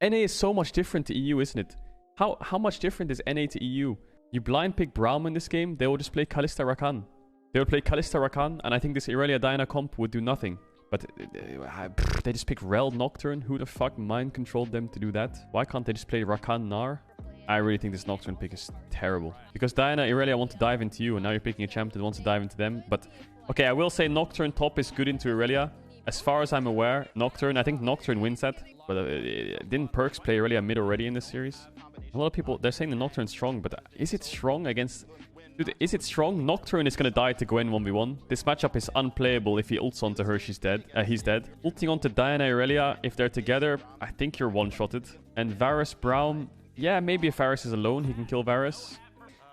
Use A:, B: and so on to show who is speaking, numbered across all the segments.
A: NA is so much different to EU, isn't it? How much different is NA to EU? You blind pick Braum in this game, they will just play Kalista Rakan. They will play Kalista Rakan, and I think this Irelia Diana comp would do nothing. But they just pick Rel Nocturne. Who the fuck mind controlled them to do that? Why can't they just play Rakan Nar? I really think this Nocturne pick is terrible. Because Diana, Irelia want to dive into you, and now you're picking a champ that wants to dive into them. But, okay, I will say Nocturne top is good into Irelia. As far as I'm aware, Nocturne, I think Nocturne wins that. But didn't Perkz play Irelia mid already in this series? A lot of people, they're saying the Nocturne's strong, but is it strong against... Dude, is it strong? Nocturne is going to die to Gwen 1v1. This matchup is unplayable if he ults onto her, she's dead. He's dead. Ulting onto Diana Irelia, if they're together, I think you're one-shotted. And Varus Braum, yeah, maybe if Varus is alone, he can kill Varus.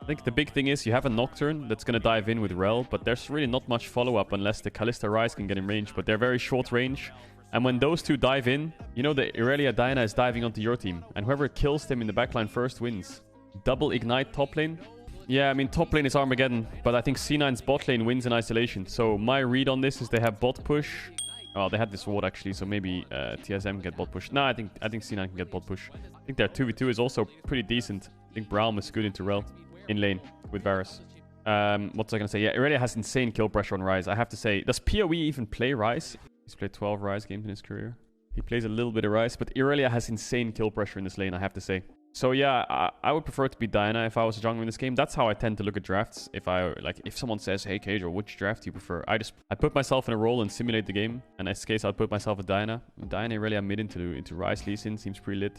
A: I think the big thing is you have a Nocturne that's going to dive in with Rel, but there's really not much follow-up unless the Kalista Ryze can get in range, but they're very short range. And when those two dive in, you know the Irelia Diana is diving onto your team, and whoever kills them in the backline first wins. Double Ignite top lane. Yeah, I mean, top lane is Armageddon, but I think C9's bot lane wins in isolation. So my read on this is they have bot push. Oh, they had this ward actually, so maybe TSM can get bot push. No, I think C9 can get bot push. I think their 2v2 is also pretty decent. I think Braum is good into Rel in lane with Varus. What was I going to say? Yeah, Irelia has insane kill pressure on Ryze, I have to say. Does PoE even play Ryze? He's played 12 Ryze games in his career. He plays a little bit of Ryze, but Irelia has insane kill pressure in this lane, I have to say. So yeah, I would prefer to be Diana if I was a jungler in this game. That's how I tend to look at drafts. If someone says, hey Caedrel, which draft do you prefer? I put myself in a role and simulate the game. In this case, I'd put myself at Diana. Diana really mid into Ryze Lee Sin seems pretty lit.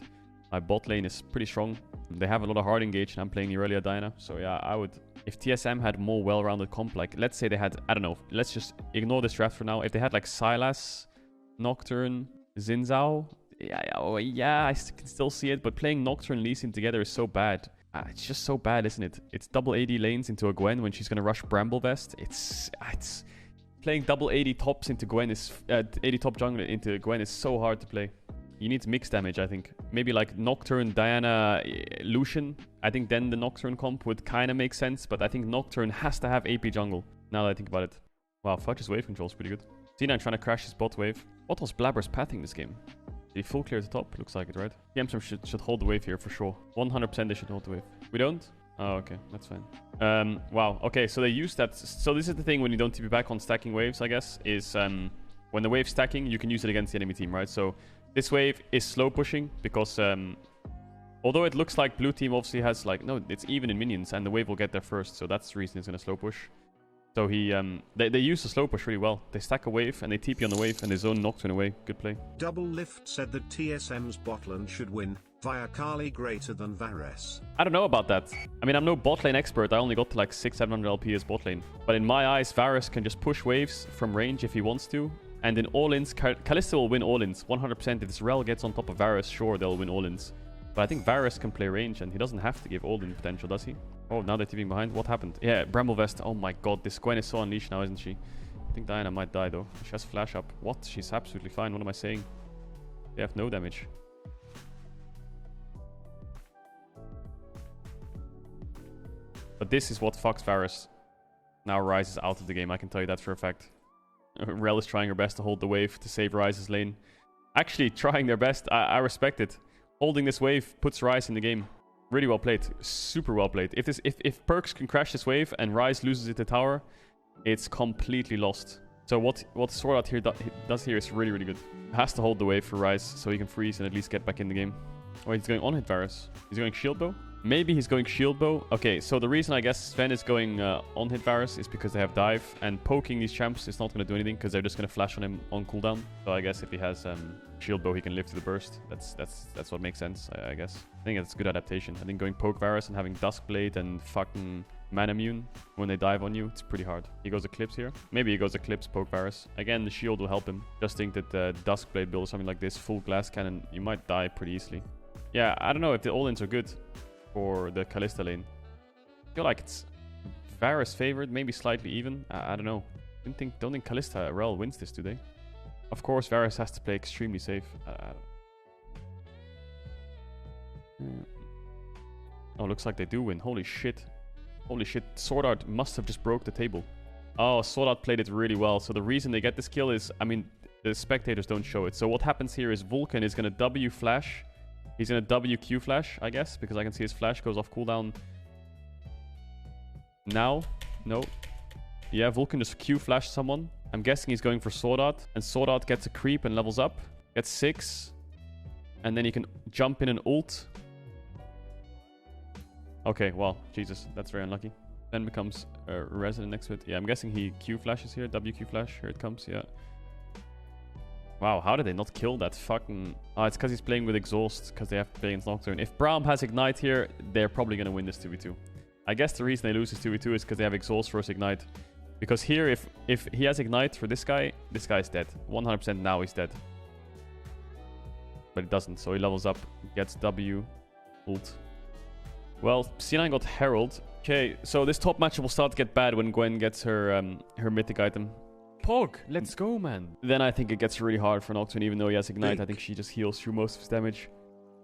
A: My bot lane is pretty strong. They have a lot of hard engage and I'm playing Irelia Diana. So yeah, I would... If TSM had more well-rounded comp, like let's say they had... I don't know, let's just ignore this draft for now. If they had like Sylas, Nocturne, Xin Zhao... Yeah, I can still see it, but playing Nocturne and Lee Sin together is so bad. It's just so bad, isn't it? It's double AD lanes into a Gwen when she's going to rush Bramble Vest. It's playing double AD tops into Gwen is... AD top jungler into Gwen is so hard to play. You need mixed damage, I think. Maybe like Nocturne, Diana, Lucian. I think then the Nocturne comp would kind of make sense, but I think Nocturne has to have AP jungle, now that I think about it. Wow, Fudge's wave control is pretty good. C9 trying to crash his bot wave. What was Blabber's pathing this game? Did he full clear at the top? Looks like it, right? TMSM should hold the wave here for sure. 100% they should hold the wave. We don't? Oh, okay. That's fine. Wow. Okay, so they use that. So this is the thing when you don't TP back on stacking waves, I guess, is when the wave's stacking, you can use it against the enemy team, right? So this wave is slow pushing because although it looks like blue team obviously has like... No, it's even in minions and the wave will get there first. So that's the reason it's going to slow push. So they use the slow push really well. They stack a wave and they TP on the wave and they zone Nocturne away. Good play.
B: Double Lift said that TSM's botland should win via Kali greater than Varus.
A: I don't know about that. I mean, I'm no bot lane expert. I only got to like 600-700 LP as bot lane. But in my eyes, Varus can just push waves from range if he wants to. And in all-ins, Kalista will win all-ins. 100%. If this Rel gets on top of Varus, sure, they'll win all-ins. But I think Varus can play range and he doesn't have to give all-in potential, does he? Oh, now they're TVing behind. What happened? Yeah, Bramble Vest. Oh my god, this Gwen is so unleashed now, isn't she? I think Diana might die though. She has flash up. What? She's absolutely fine. What am I saying? They have no damage. But this is what fucks Varus. Now Ryze is out of the game, I can tell you that for a fact. Rel is trying her best to hold the wave to save Ryze's lane. Actually, trying their best. I respect it. Holding this wave puts Ryze in the game. Really well played. Super well played. If Perkz can crash this wave and Ryze loses it to tower, it's completely lost. So what Sword Art here does here is really, really good. Has to hold the wave for Ryze so he can freeze and at least get back in the game. Oh, he's going on hit Varus. He's going shield bow? Maybe he's going shield bow. Okay, so the reason I guess Sven is going on hit Varus is because they have dive, and poking these champs is not going to do anything because they're just going to flash on him on cooldown. So I guess if he has shield bow, he can live to the burst. That's what makes sense, I guess. I think that's good adaptation. I think going poke Varus and having Duskblade and fucking Manamune when they dive on you, it's pretty hard. He goes Eclipse here. Maybe he goes Eclipse, poke Varus. Again, the shield will help him. Just think that the Duskblade build or something like this, full glass cannon, you might die pretty easily. Yeah, I don't know if the all-ins are good for the Kalista lane. I feel like it's Varus favored, maybe slightly even. I don't know. Don't think Kalista Rel wins this today. Of course, Varus has to play extremely safe. Oh, looks like they do win. Holy shit. Holy shit. Sword Art must have just broke the table. Oh, Sword Art played it really well. So the reason they get this kill is, I mean, the spectators don't show it. So what happens here is Vulcan is going to W flash He's in a WQ flash, I guess, because I can see his flash goes off cooldown now. No. Yeah, Vulcan just Q flash someone. I'm guessing he's going for Sword Art. And Sword Art gets a creep and levels up. Gets 6. And then he can jump in and ult. Okay, well, Jesus, that's very unlucky. Then becomes a resident next to it. Yeah, I'm guessing he Q flashes here. WQ flash. Here it comes, yeah. Wow, how did they not kill that fucking... Oh, it's because he's playing with exhaust, because they have to play against Nocturne. If Braum has Ignite here, they're probably going to win this 2v2. I guess the reason they lose this 2v2 is because they have exhaust versus Ignite. Because here, if he has Ignite for this guy's dead. 100% now he's dead. But he doesn't, so he levels up, gets W, ult. Well, C9 got Herald. Okay, so this top matchup will start to get bad when Gwen gets her her mythic item. Pog, let's go, man. Then I think it gets really hard for Nocturne, even though he has Ignite. I think she just heals through most of his damage.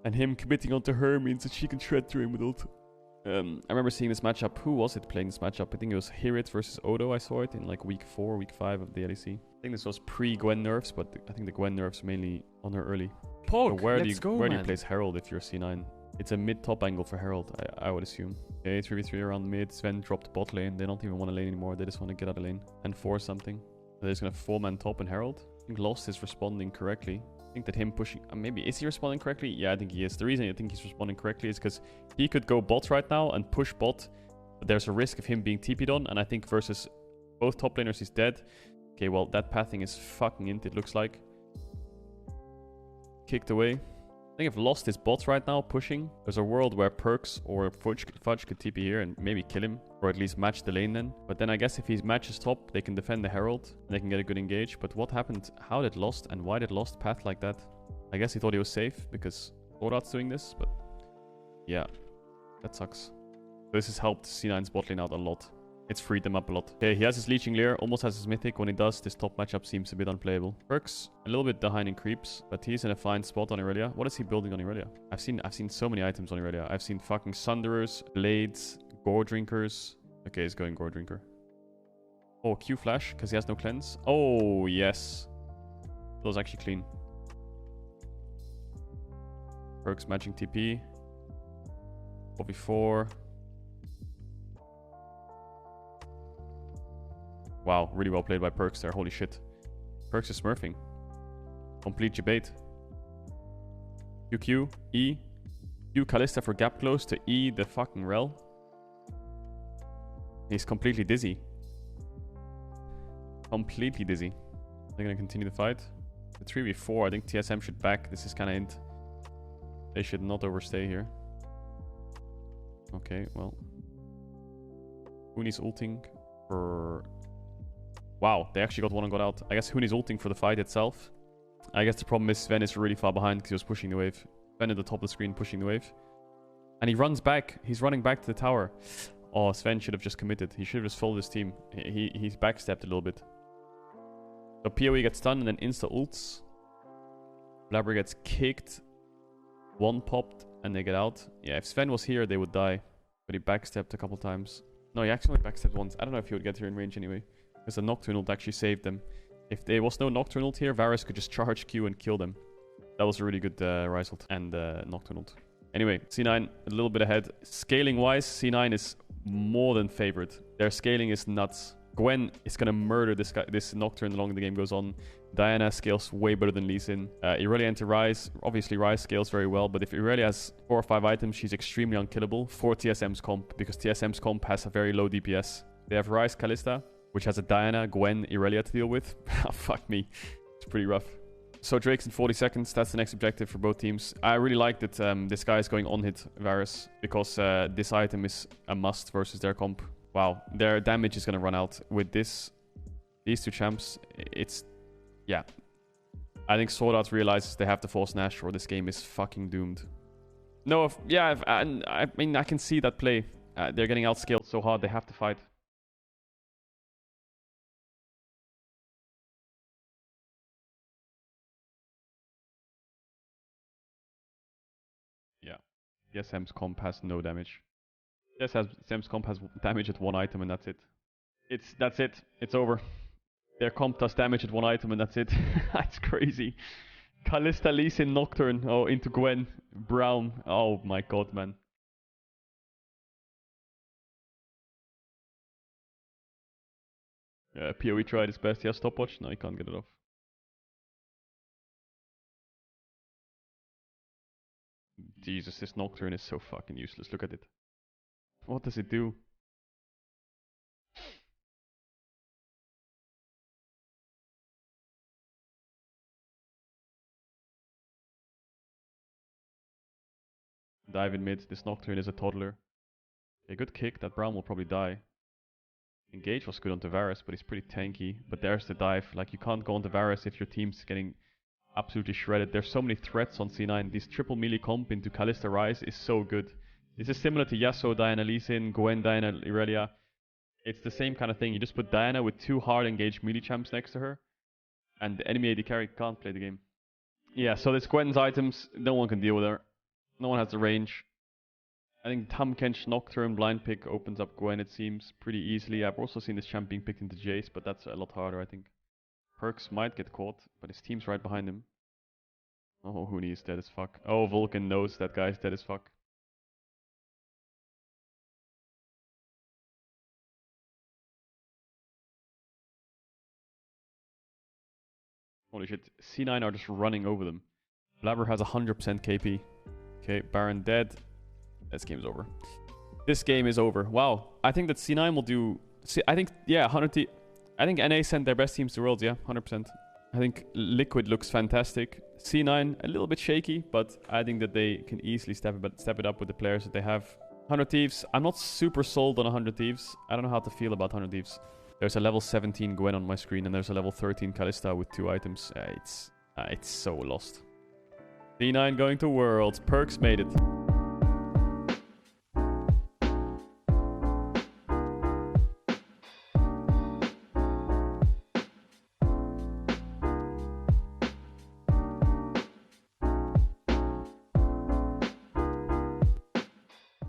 A: And him committing onto her means that she can shred through him with ult. I remember seeing this matchup. Who was it playing this matchup? I think it was Hirit versus Odo. I saw it in like week 4, week 5 of the LEC. I think this was pre-Gwen nerfs, but I think the Gwen nerfs mainly on her early. Pog, so where do you place Herald if you're C9? It's a mid-top angle for Herald, I would assume. Okay, 3v3 around mid. Sven dropped bot lane. They don't even want to lane anymore. They just want to get out of lane and force something. They're just going to 4-man top and Herald. I think Lost is responding correctly. I think that him pushing... maybe, is he responding correctly? Yeah, I think he is. The reason I think he's responding correctly is because he could go bot right now and push bot. But there's a risk of him being TP'd on. And I think versus both top laners, he's dead. Okay, well, that pathing is fucking int, it looks like. Kicked away. I think if Lost is bot right now, pushing, there's a world where Perkz or Fudge could TP here and maybe kill him. Or at least match the lane then. But then I guess if he matches top, they can defend the Herald. And they can get a good engage. But what happened? How did Lost and why did Lost path like that? I guess he thought he was safe because Thorat's doing this. But yeah, that sucks. This has helped C9's bot lane out a lot. It's freed them up a lot. Okay, he has his Leeching Leer, almost has his Mythic. When he does, this top matchup seems a bit unplayable. Perkz, a little bit behind in creeps, but he's in a fine spot on Irelia. What is he building on Irelia? I've seen so many items on Irelia. I've seen fucking Sunderers, Blades, Gore Drinkers. Okay, he's going Gore Drinker. Oh, Q Flash, because he has no cleanse. Oh, yes. That was actually clean. Perkz matching TP. 4v4. Wow, really well played by Perkz there. Holy shit. Perkz is smurfing. Complete debate. QQ, E. Q Kalista for gap close to E the fucking Rel. He's completely dizzy. Completely dizzy. They're gonna continue the fight. The 3v4, I think TSM should back. This is kind of int. They should not overstay here. Okay, well. Hooney's ulting for... Wow, they actually got one and got out. I guess Hooney's ulting for the fight itself. I guess the problem is Sven is really far behind because he was pushing the wave. Sven at the top of the screen pushing the wave. And he runs back. He's running back to the tower. Oh, Sven should have just committed. He should have just followed his team. He's backstepped a little bit. So PoE gets stunned and then insta ults. Blabber gets kicked. One popped and they get out. Yeah, if Sven was here, they would die. But he backstepped a couple times. No, he actually backstepped once. I don't know if he would get here in range anyway. Because the Nocturne ult actually saved them. If there was no Nocturne ult here, Varus could just charge Q and kill them. That was a really good Ryze ult and Nocturne ult. Anyway, C9 a little bit ahead. Scaling wise, C9 is more than favored. Their scaling is nuts. Gwen is gonna murder this Nocturne the longer the game goes on. Diana scales way better than Lee Sin. Irelia into Ryze. Obviously, Ryze scales very well, but if Irelia has 4 or 5 items, she's extremely unkillable for TSM's comp, because TSM's comp has a very low DPS. They have Ryze Kalista, which has a Diana, Gwen, Irelia to deal with. Fuck me. It's pretty rough. So Drake's in 40 seconds. That's the next objective for both teams. I really like that this guy is going on-hit Varus, because this item is a must versus their comp. Wow, their damage is going to run out with these 2 champs. It's... yeah. I think Sword Art realizes they have to force Nash or this game is fucking doomed. No, I mean, I can see that play. They're getting outscaled so hard, they have to fight. Yeah. TSM's comp has no damage. TSM's comp has damage at 1 item and that's it. That's it. It's over. Their comp does damage at 1 item and that's it. That's crazy. Kalista, Lee Sin, Nocturne. Oh, into Gwen. Brown. Oh my god, man. PoE tried his best. He has stopwatch. No, he can't get it off. Jesus, this Nocturne is so fucking useless. Look at it. What does it do? Dive in mid. This Nocturne is a toddler. A good kick. That Brown will probably die. Engage was good on Varus, but he's pretty tanky. But there's the dive. Like, you can't go on Varus if your team's getting absolutely shredded. There's so many threats on C9. This triple melee comp into Kalista Rise is so good. This is similar to Yasuo, Diana, Lee Sin, Gwen, Diana, Irelia. It's the same kind of thing. You just put Diana with 2 hard engaged melee champs next to her, and the enemy AD carry can't play the game. Yeah, so this Gwen's items, no one can deal with her. No one has the range. I think Tamkench Nocturne blind pick opens up Gwen, it seems, pretty easily. I've also seen this champ being picked into Jace, but that's a lot harder, I think. Perkz might get caught, but his team's right behind him. Oh, Huni is dead as fuck. Oh, Vulcan knows that guy's dead as fuck. Holy shit, C9 are just running over them. Blabber has 100% KP. Okay, Baron dead. This game's over. This game is over. Wow, I think that C9 will do... I think, yeah, 100... I think NA sent their best teams to Worlds, yeah, 100%. I think Liquid looks fantastic. C9, a little bit shaky, but I think that they can easily step it up with the players that they have. 100 Thieves, I'm not super sold on 100 Thieves. I don't know how to feel about 100 Thieves. There's a level 17 Gwen on my screen, and there's a level 13 Kalista with 2 items. It's so lost. C9 going to Worlds. Perkz made it.